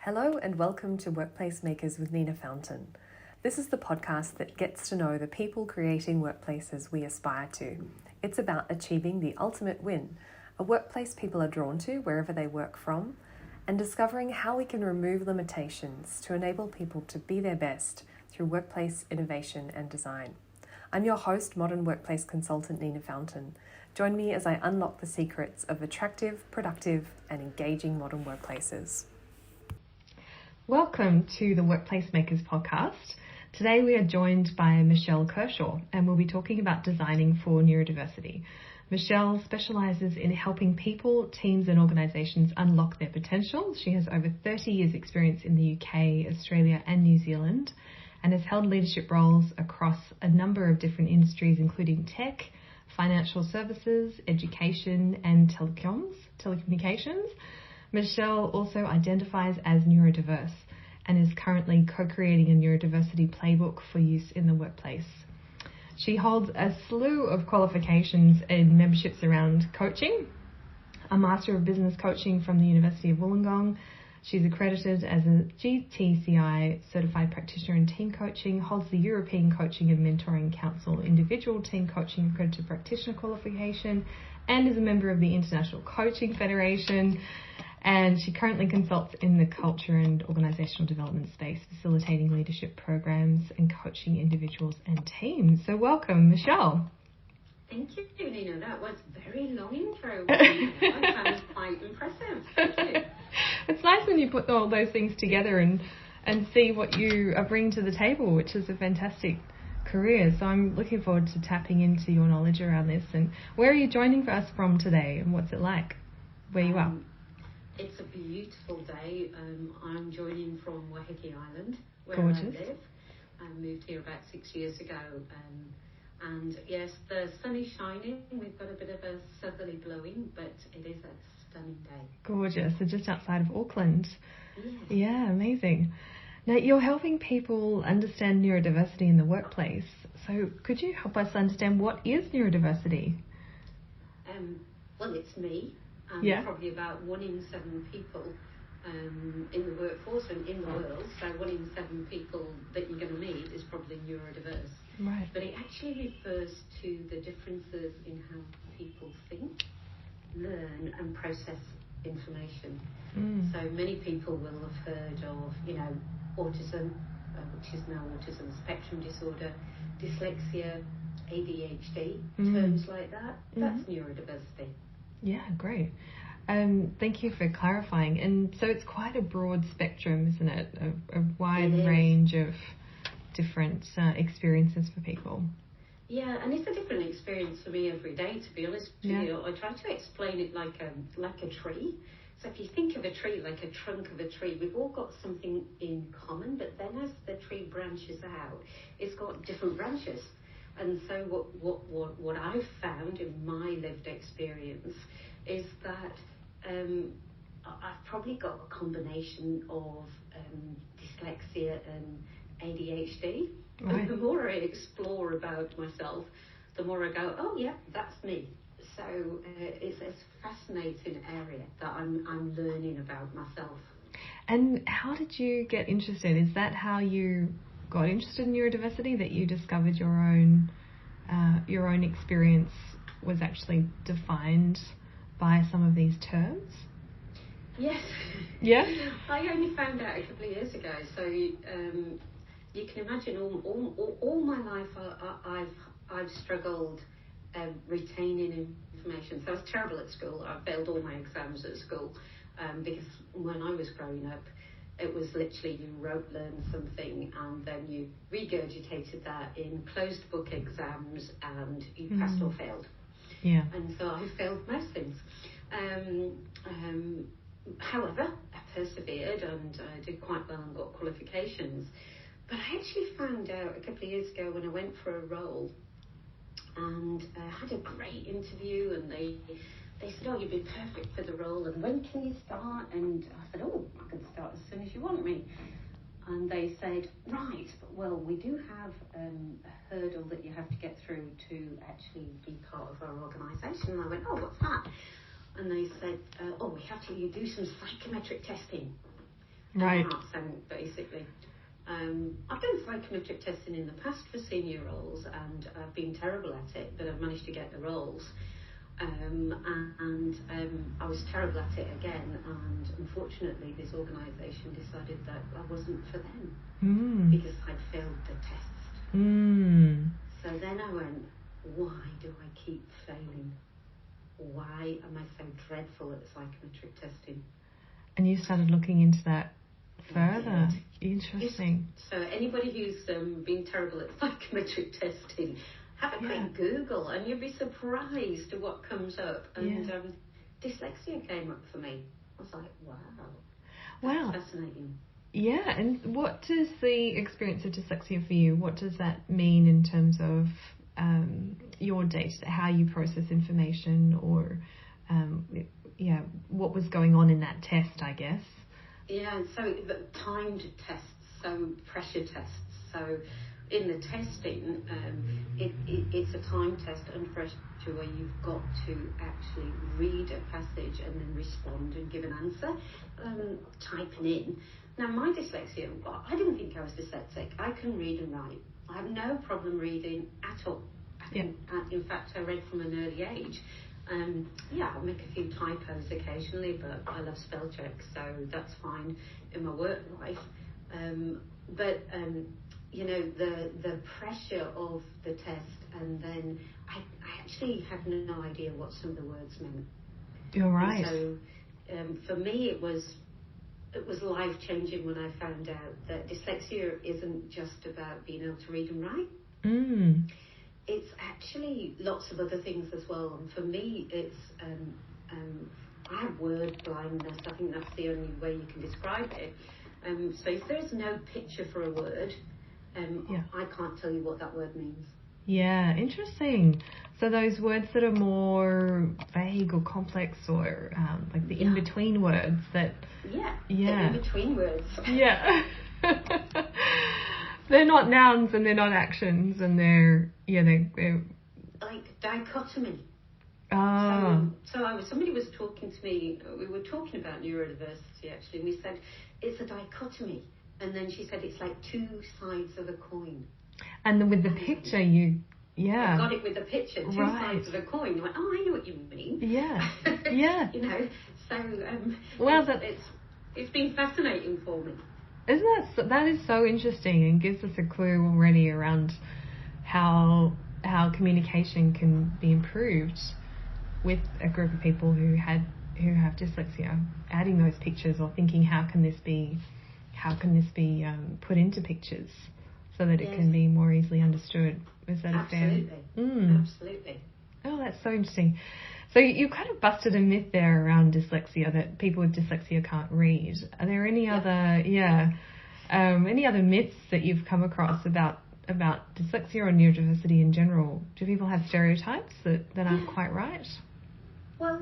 Hello and welcome to Workplace Makers with Nina Fountain. This is the podcast that gets to know the people creating workplaces we aspire to. It's about achieving the ultimate win, a workplace people are drawn to wherever they work from, and discovering how we can remove limitations to enable people to be their best through workplace innovation and design. I'm your host, modern workplace consultant Nina Fountain. Join me as I unlock the secrets of attractive, productive, and engaging modern workplaces. Welcome to the Workplace Makers podcast. Today we are joined by Michelle Kershaw and we'll be talking about designing for neurodiversity. Michelle specialises in helping people, teams and organisations unlock their potential. She has over 30 years experience in the UK, Australia and New Zealand and has held leadership roles across a number of different industries including tech, financial services, education and telecommunications. Michelle also identifies as neurodiverse and is currently co-creating a neurodiversity playbook for use in the workplace. She holds a slew of qualifications and memberships around coaching, a Master of Business Coaching from the University of Wollongong. She's accredited as a GTCI Certified Practitioner in Team Coaching, holds the European Coaching and Mentoring Council Individual Team Coaching Accredited Practitioner qualification, and is a member of the International Coaching Federation. And she currently consults in the culture and organisational development space, facilitating leadership programs and coaching individuals and teams. So welcome, Michelle. Thank you, Nina. That was very long intro. That was quite impressive. Thank you. It's nice when you put all those things together and see what you are bringing to the table, which is a fantastic career. So I'm looking forward to tapping into your knowledge around this. And where are you joining us from today and what's it like where you are? It's a beautiful day. I'm joining from Waiheke Island, where Gorgeous. I live. I moved here about 6 years ago. And yes, the sun is shining. We've got a bit of a southerly blowing, but it is a stunning day. Gorgeous. So just outside of Auckland. Yes. Yeah, amazing. Now, you're helping people understand neurodiversity in the workplace. So could you help us understand what is neurodiversity? Well, it's me. Probably about 1 in 7 people in the workforce and in the world. So 1 in 7 people that you're going to meet is probably neurodiverse. Right. But it actually refers to the differences in how people think, learn and process information. So many people will have heard of, autism, which is now autism spectrum disorder, dyslexia, ADHD, terms like that. That's neurodiversity. Yeah, great. Thank you for clarifying. And so it's quite a broad spectrum, isn't it? A wide range of different experiences for people. Yeah, and it's a different experience for me every day, to be honest with you. I try to explain it like a tree. So if you think of a tree like a trunk of a tree, we've all got something in common, but then as the tree branches out, it's got different branches. And so what I've found in my lived experience is that I've probably got a combination of dyslexia and ADHD. Right. And the more I explore about myself, the more I go, oh yeah, that's me. So it's a fascinating area that I'm learning about myself. And how did you get interested? Is that how you got interested in neurodiversity, that you discovered your own experience was actually defined by some of these terms? Yes. Yeah? I only found out a couple of years ago. So you can imagine all my life I've struggled retaining information. So I was terrible at school. I failed all my exams at school because when I was growing up, it was literally you learn something and then you regurgitated that in closed book exams and you passed or failed. Yeah. And so I failed most things. However, I persevered and I did quite well and got qualifications. But I actually found out a couple of years ago when I went for a role and had a great interview and they said, oh, you'd be perfect for the role and when can you start? And I said, oh, I can start as soon as you want me. And they said, right, well, we do have a hurdle that you have to get through to actually be part of our organisation. And I went, oh, what's that? And they said, you do some psychometric testing. Right. And my heart sank, basically. I've done psychometric testing in the past for senior roles, and I've been terrible at it, but I've managed to get the roles. I was terrible at it again, and unfortunately this organisation decided that I wasn't for them because I'd failed the test. So then I went, why do I keep failing? Why am I so dreadful at psychometric testing? And you started looking into that further. Interesting. So anybody who's been terrible at psychometric testing, have a quick Google and you'll be surprised at what comes up. And dyslexia came up for me. I was like, wow. That's fascinating. Yeah, and what does the experience of dyslexia for you, what does that mean in terms of your day-to-day, how you process information, or what was going on in that test, I guess? Yeah, so the timed tests, so pressure tests. So in the testing, it's a time test under pressure where you've got to actually read a passage and then respond and give an answer, typing in. Now, my dyslexia, I didn't think I was dyslexic. I can read and write. I have no problem reading at all. In fact, I read from an early age. I'll make a few typos occasionally, but I love spell checks, so that's fine in my work life. The pressure of the test, and then I actually had no idea what some of the words meant. You're right. And so for me, it was life-changing when I found out that dyslexia isn't just about being able to read and write. It's actually lots of other things as well. And for me, it's I have word blindness. I think that's the only way you can describe it. So if there's no picture for a word, I can't tell you what that word means. Yeah, interesting. So those words that are more vague or complex, or like the in-between words that... the in-between words. Yeah. They're not nouns and they're not actions, and they're like dichotomy. Oh. So somebody was talking to me, we were talking about neurodiversity actually, and we said it's a dichotomy. And then she said it's like two sides of a coin. And then with the picture, I got it with the picture, two sides of a coin. Like, oh, I know what you mean. Yeah. So it's been fascinating for me. That is so interesting, and gives us a clue already around how communication can be improved with a group of people who have dyslexia. Adding those pictures, or thinking how can this be put into pictures so that it can be more easily understood. Is that Absolutely. a fair? Absolutely. Oh, that's so interesting. So you kind of busted a myth there around dyslexia, that people with dyslexia can't read. Are there any other myths that you've come across about dyslexia or neurodiversity in general? Do people have stereotypes that aren't quite right? Well,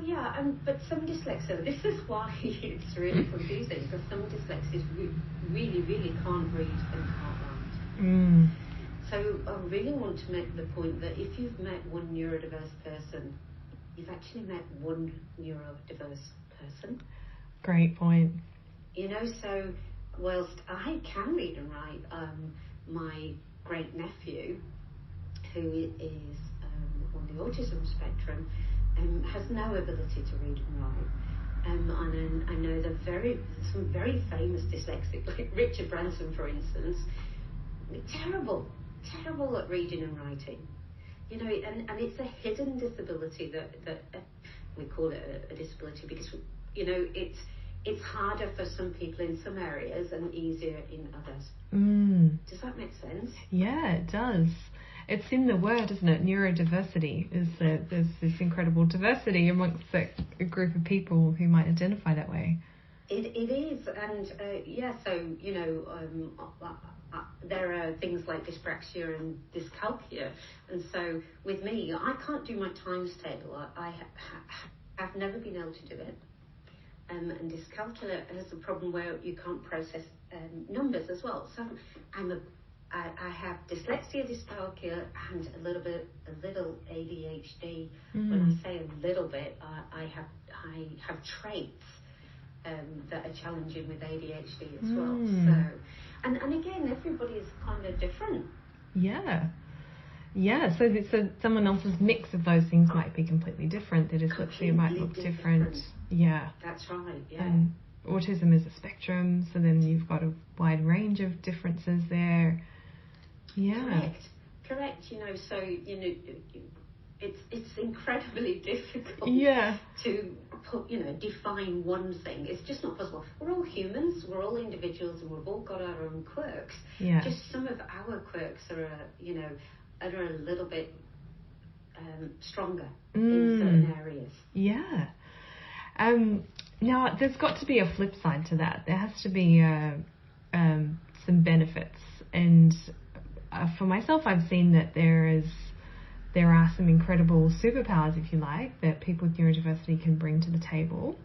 but some dyslexia, this is why it's really confusing, because some dyslexics really, really can't read and can't write. So I really want to make the point that if you've met one neurodiverse person, you've actually met one neurodiverse person. Great point. So whilst I can read and write, my great nephew, who is on the autism spectrum, has no ability to read and write. And I know some very famous dyslexic, like Richard Branson, for instance, terrible at reading and writing. And it's a hidden disability that we call it a disability because it's harder for some people in some areas and easier in others. Does that make sense? Yeah, it does. It's in the word, isn't it? Neurodiversity is that there's this incredible diversity amongst a group of people who might identify that way. It is, and there are things like dyspraxia and dyscalculia, and so with me, I can't do my times table. I have never been able to do it. And dyscalculia has a problem where you can't process numbers as well. So I have dyslexia, dyscalculia, and a little ADHD. When I say a little bit, I have traits that are challenging with ADHD as well. So, and again, everybody is kind of different. Yeah. Yeah, so someone else's mix of those things might be completely different. Their dyslexia might look different. Yeah. That's right, yeah. And autism is a spectrum, so then you've got a wide range of differences there. Yeah. Correct. So, it's incredibly difficult to put, define one thing. It's just not possible. We're all humans, we're all individuals, and we've all got our own quirks. Yeah. Just some of our quirks are, are a little bit stronger in certain areas. Yeah. Now, there's got to be a flip side to that. There has to be some benefits. And for myself, I've seen that there are some incredible superpowers, if you like, that people with neurodiversity can bring to the table.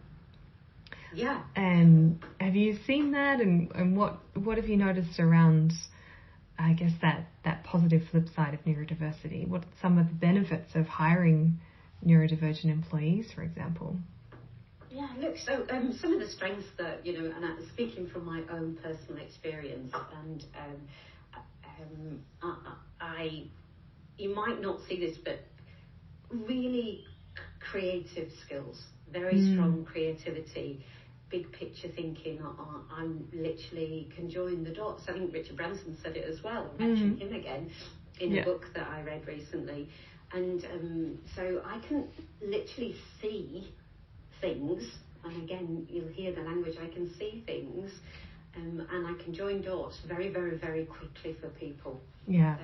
Yeah. And have you seen that? And what have you noticed around, I guess, that positive flip side of neurodiversity? What are some of the benefits of hiring neurodivergent employees, for example? Yeah, look, so some of the strengths that, and I'm speaking from my own personal experience, and you might not see this, but really creative skills, very strong creativity, big picture thinking. I'm literally can join the dots. I think Richard Branson said it as well. I mentioned him again in a book that I read recently. And so I can literally see things, and again, you'll hear the language, I can see things, and I can join dots very, very, very quickly for people. Yeah.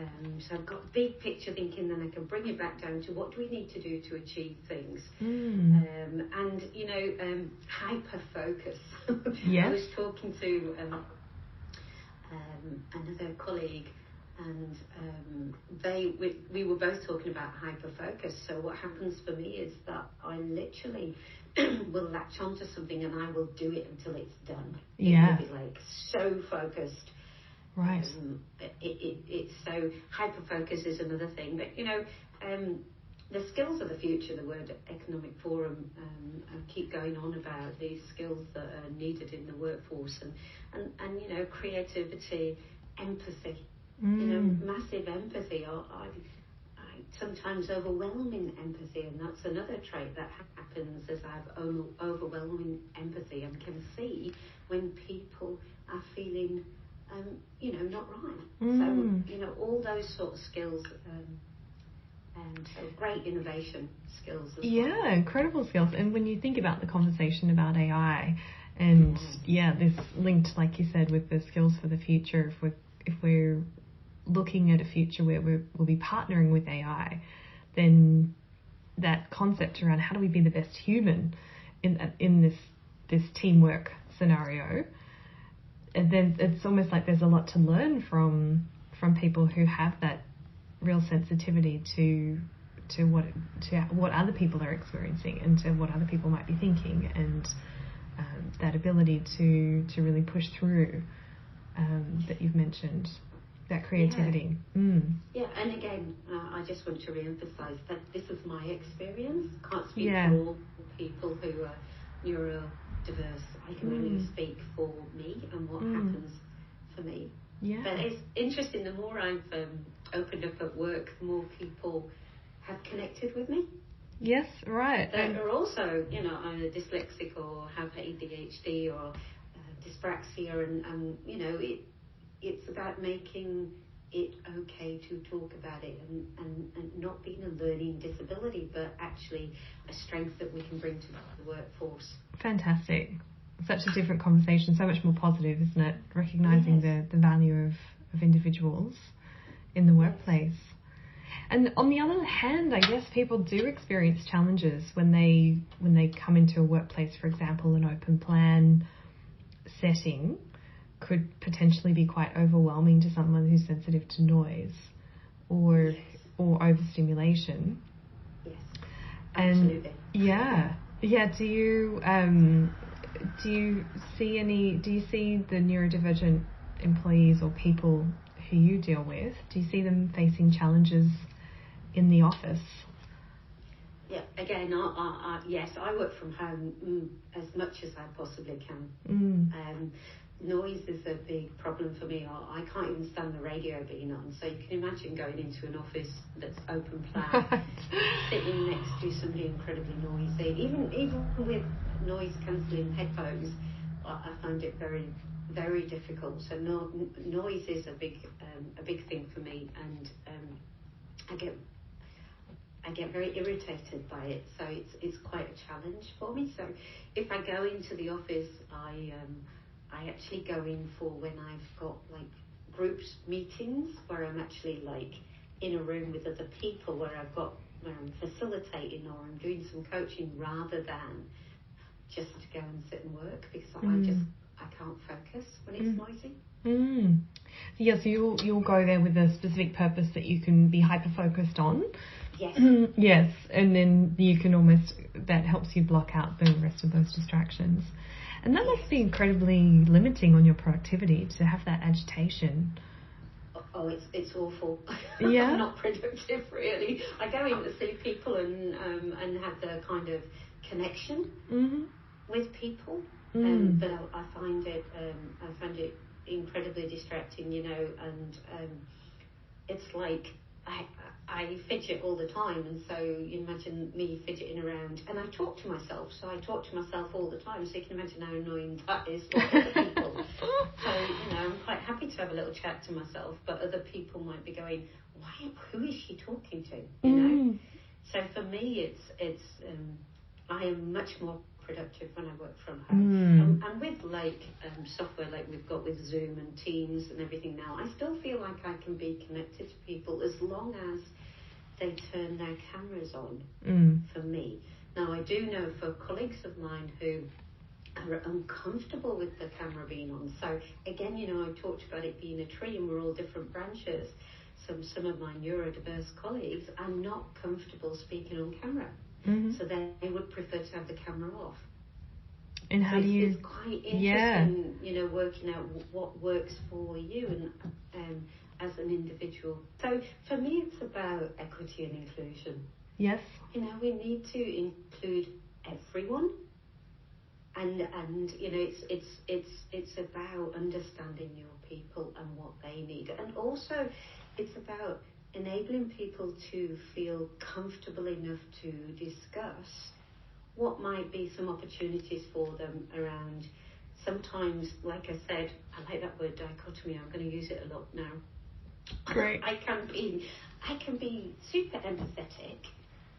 So I've got big picture thinking, then I can bring it back down to what do we need to do to achieve things. And, hyper focus. Yes. I was talking to another colleague, and we were both talking about hyper focus. So what happens for me is that I literally will latch onto something and I will do it until it's done. Yeah. It will be like so focused. Right. It's so hyper focus is another thing. But the skills of the future, the World Economic Forum keep going on about these skills that are needed in the workforce, and creativity, empathy. Massive empathy. I sometimes overwhelming empathy, and that's another trait that happens as I have overwhelming empathy and can see when people are feeling, not right. So, all those sort of skills, and so great innovation skills as well. Yeah, incredible skills. And when you think about the conversation about AI, and this linked, like you said, with the skills for the future, if we're looking at a future where we'll be partnering with AI, then that concept around how do we be the best human in this teamwork scenario, and then it's almost like there's a lot to learn from people who have that real sensitivity to what other people are experiencing and to what other people might be thinking, and that ability to really push through that you've mentioned. That creativity. Yeah, and again, I just want to re-emphasise that this is my experience. Can't speak for all people who are neurodiverse. I can only speak for me and what happens for me. Yeah. But it's interesting, the more I've opened up at work, the more people have connected with me. Yes, right. That are also, either dyslexic or have ADHD or dyspraxia, and it's about making it okay to talk about it, and not being a learning disability, but actually a strength that we can bring to the workforce. Fantastic. Such a different conversation, so much more positive, isn't it? Recognising the value of individuals in the workplace. And on the other hand, I guess people do experience challenges when they come into a workplace. For example, an open plan setting could potentially be quite overwhelming to someone who's sensitive to noise or overstimulation. Yes, absolutely. And do you see the neurodivergent employees or people who you deal with? Do you see them facing challenges in the office? Yeah, again, yes, I work from home as much as I possibly can. Noise is a big problem for me. I can't even stand the radio being on. So you can imagine going into an office that's open plan, sitting next to somebody incredibly noisy. Even with noise cancelling headphones, I find it very, very difficult. So noise is a big thing for me, and I get very irritated by it. So it's quite a challenge for me. So if I go into the office, I actually go in for when I've got like groups meetings where I'm actually like in a room with other people where I'm facilitating or I'm doing some coaching rather than just to go and sit and work, because I can't focus when it's noisy. Yeah, so you'll go there with a specific purpose that you can be hyper focused on. Yes. Yes, and then you can that helps you block out the rest of those distractions. And that must be incredibly limiting on your productivity to have that agitation. Oh, it's awful. Yeah. I'm not productive, really. I go in to see people and have the kind of connection with people, but I find it incredibly distracting, and it's like I fidget all the time, and so you imagine me fidgeting around, and I talk to myself, so I talk to myself all the time, so you can imagine how annoying that is for other people. So, I'm quite happy to have a little chat to myself, but other people might be going, who is she talking to, So for me, it's I am much more productive when I work from home. And with software like we've got with Zoom and Teams and everything now, I still feel like I can be connected to people as long as they turn their cameras on for me. Now, I do know for colleagues of mine who are uncomfortable with the camera being on. So again, I talked about it being a tree and we're all different branches. Some of my neurodiverse colleagues are not comfortable speaking on camera. So they would prefer to have the camera off. And how do you? It's quite interesting, working out what works for you and as an individual. So for me, it's about equity and inclusion. Yes. We need to include everyone, and it's about understanding your people and what they need, and also it's about enabling people to feel comfortable enough to discuss what might be some opportunities for them around. Sometimes, like I said, I like that word dichotomy. I'm going to use it a lot now. Great. I can be super empathetic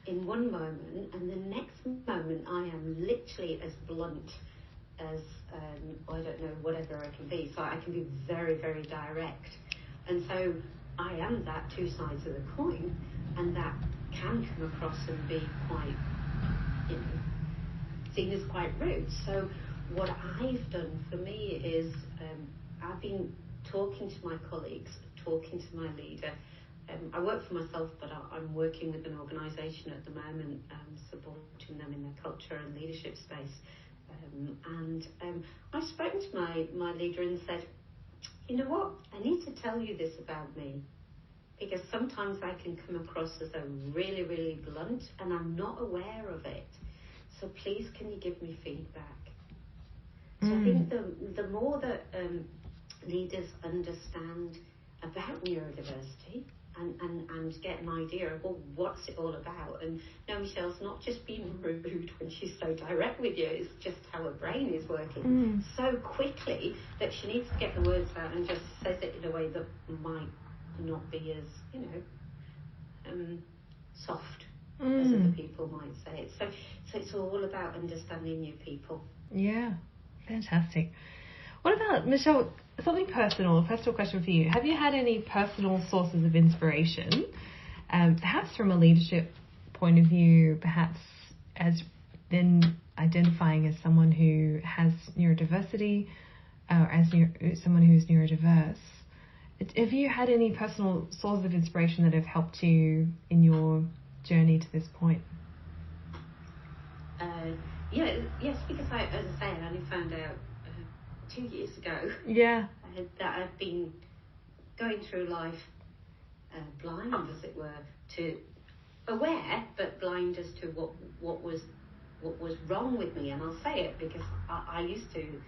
in one moment, and the next moment I am literally as blunt as I don't know, whatever I can be. So I can be very, very direct, and so I am that two sides of the coin, and that can come across and be quite, seen as quite rude. So what I've done for me is I've been talking to my colleagues, talking to my leader. I work for myself, but I'm working with an organisation at the moment, supporting them in their culture and leadership space. And I've spoken to my leader and said, you know what, I need to tell you this about me, because sometimes I can come across as a really, really blunt and I'm not aware of it. So please, can you give me feedback? So I think the more that leaders understand about neurodiversity and get an idea of, well, what's it all about? And no, Michelle's not just being rude when she's so direct with you, it's just how her brain is working so quickly that she needs to get the words out and just says it in a way that might not be as, soft as other people might say it. So it's all about understanding your people. Yeah, fantastic. What about, Michelle, something personal, a personal question for you. Have you had any personal sources of inspiration, perhaps from a leadership point of view, perhaps as then identifying as someone who has neurodiversity, or as someone who's neurodiverse? Have you had any personal sources of inspiration that have helped you in your journey to this point? Yes, because as I say, I only found out 2 years ago. Yeah. That I've been going through life blind, as it were, to aware but blind as to what was wrong with me. And I'll say it because I used to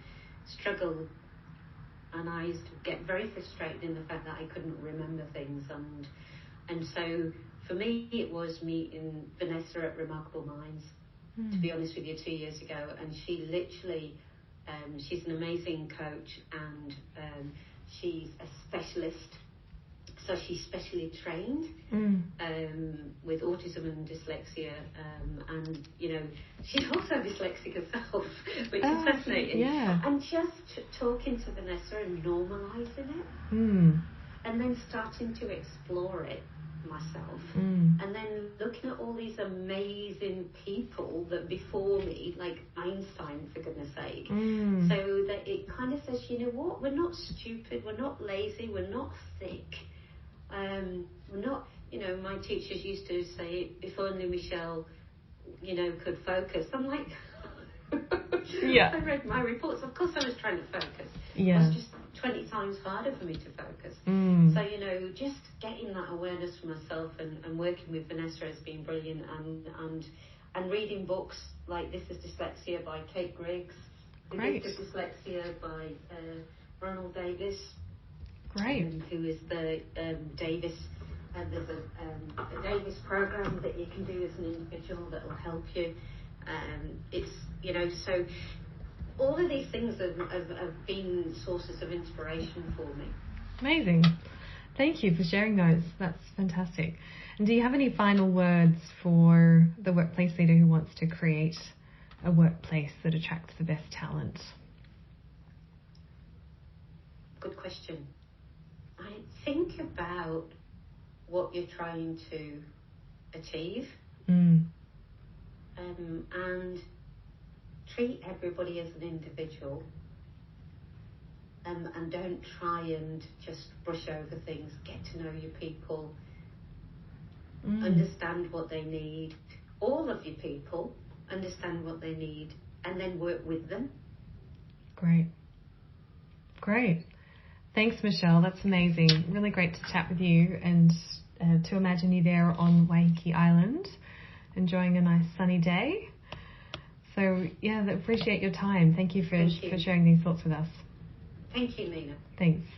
struggle, and I used to get very frustrated in the fact that I couldn't remember things. And so for me, it was meeting Vanessa at Remarkable Minds, to be honest with you, 2 years ago. And she literally, she's an amazing coach, and she's a specialist. So she's specially trained with autism and dyslexia, and you know, she's also dyslexic herself, which is fascinating. Yeah. And just talking to Vanessa and normalising it, and then starting to explore it myself, and then looking at all these amazing people that before me, like Einstein, for goodness sake, so that it kind of says, you know what, we're not stupid, we're not lazy, we're not thick. We're not, you know, my teachers used to say, if only Michelle, you know, could focus. I'm like, yeah. I read my reports. Of course I was trying to focus. Yeah. It was just 20 times harder for me to focus. So, you know, just getting that awareness for myself and working with Vanessa has been brilliant, and reading books like This is Dyslexia by Kate Griggs, The Great. Gift of Dyslexia by Ronald Davis. Great. Who is the Davis, there's a Davis program that you can do as an individual that will help you. It's, you know, so all of these things have been sources of inspiration for me. Amazing. Thank you for sharing those. That's fantastic. And do you have any final words for the workplace leader who wants to create a workplace that attracts the best talent? Good question. I think about what you're trying to achieve, and treat everybody as an individual, and don't try and just brush over things. Get to know your people, understand what they need. All of your people, understand what they need, and then work with them. Great. Thanks, Michelle. That's amazing. Really great to chat with you, and to imagine you there on Waiheke Island, enjoying a nice sunny day. So, yeah, I appreciate your time. Thank you for sharing these thoughts with us. Thank you, Nina. Thanks.